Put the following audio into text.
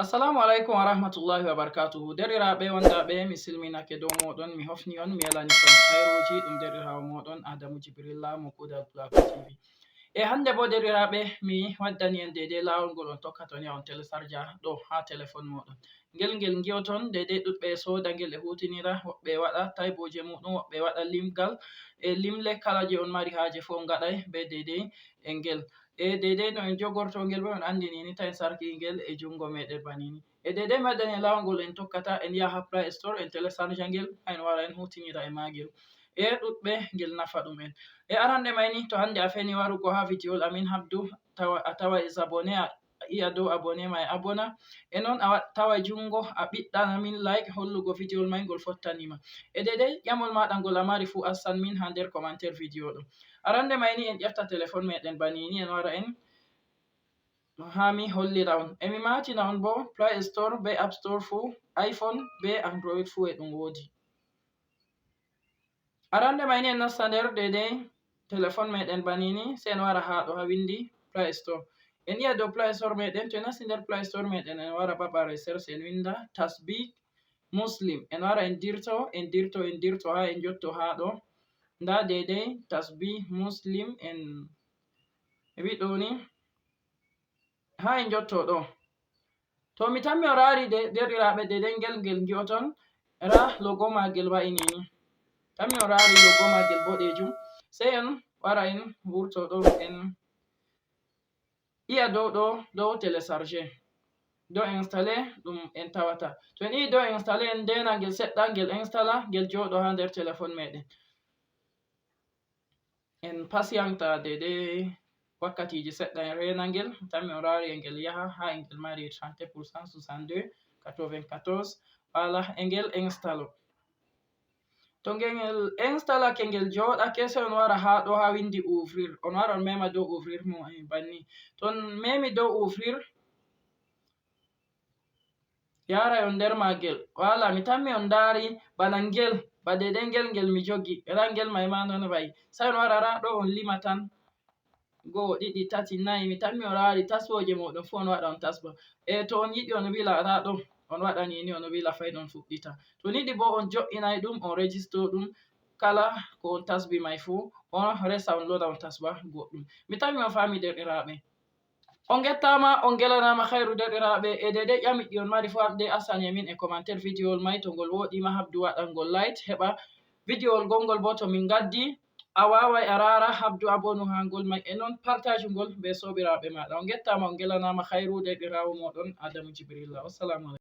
Assalamu alaikum wa rahmatullahi wa barakatuhu. Derɗiraaɓe wondaɓe mi silminake dow moɗon, mi hofni on mi yalani kon khairuji ɗum derɗirawo moɗon Adamu Jibrilla mo Kuugal Fulako TV. Hande bo derɗiraaɓe mi waddani en dedei lawol ngol on tokkata on yaha on telesarja ɗo ha téléphone moɗon. Ngel giyoton dedei ɗuɗɓe soda ngel hutinira, woɓɓe waɗa taiboje muɗum, woɓɓe waɗa limgal limle kala je on mari haje fu on gaɗai be dedei ngel. Dedei no en jogorto ngel bo on andini ni ta en sarki ngel jungo meɗen banini. Dedei mi waddani en lawol ngol en tokkata en yaha ha Play Store en telesarja ngel ha en wara en hutinira e magel. Ɗuɗɓe ngel nafa ɗumen. Arande maini to hande a feni warugo ha video amin habdu a tawai zabone a yi'a dow abone mai abona e non a tawai jungo a ɓiɗɗan amin like hollugo video mai ngol fottanima. Dedei ƴamol maɗa ngol a mari fu assan min ha nder commentaire video ɗo. Arande maini en ƴefta téléphone meɗen banini en wara en ha mi hollira on emi matina on bo Play Store be App Store fu iPhone be Android fu e ɗum wodi. Arande maini en nasta nder dedei téléphone meɗen banini sai en wara ha ɗo ha windi Play Store. En yi'a dow Play Store meɗen to en nasti nder Play Store meɗen en wara babal recherche en winda tasbih muslim en wara en dirto ha en jotto ha ɗo nda dedei tasbih muslim en wi ɗo ni ha en jotto ɗo. To mi tammi on rari derɗiraɓe dedei ngel giyoton ra logo magel wa'ini ni. Tammi on rari logo magel boɗejum sai en wara en wurto ɗo en yi'a dow télécharger dow installé ɗum en tawata. To en yi dow installé en dena ngel seɗɗa ngel installa ngel joɗo ha nder téléphone meɗen. En pasiyanta dedei wakkatiji seɗɗa en rena ngel tammi on rari ngel yaha ha ngel mari 30% 62 94 wala ngel install. To ngel installake ngel joɗake sai on wara ha ɗo ha windi ouvrir on wara on mema dow ouvrir mo banni. To on memi dow ouvrir yarai on nder magel wala mi tammi on dari bana ngel ba dedei ngel mi jogi ra ngel mai ma non va'i sai on wara ra ɗo on lima tan 1 2 3 4 mi tammi on rari tasboje moɗon fu on waɗa on tasba. To on yiɗi on wila ra ɗo on waɗa ni on wila fai on fuɗɗita. To on yiɗi bo on jo'inai ɗum on register ɗum kala ko on tasbi mai fu on resa on loda on tasba goɗɗum. Mi tammi on fami derɗiraɓe. On gettama on gelanama khairu derɗiraɓe dedei ƴamiɗi on mari fu dei asani min e commentaire video mai to ngol woɗima habdu waɗan ngol like heɓa video gongol bo to min gaddi a wawai a rara habdu abonu ha ngol mai e non partage ngol be sobiraɓe maɗa. On gettama on gelanama khairu derɗirawo moɗon Adamu Jibrilla. Wassalamu alaikum.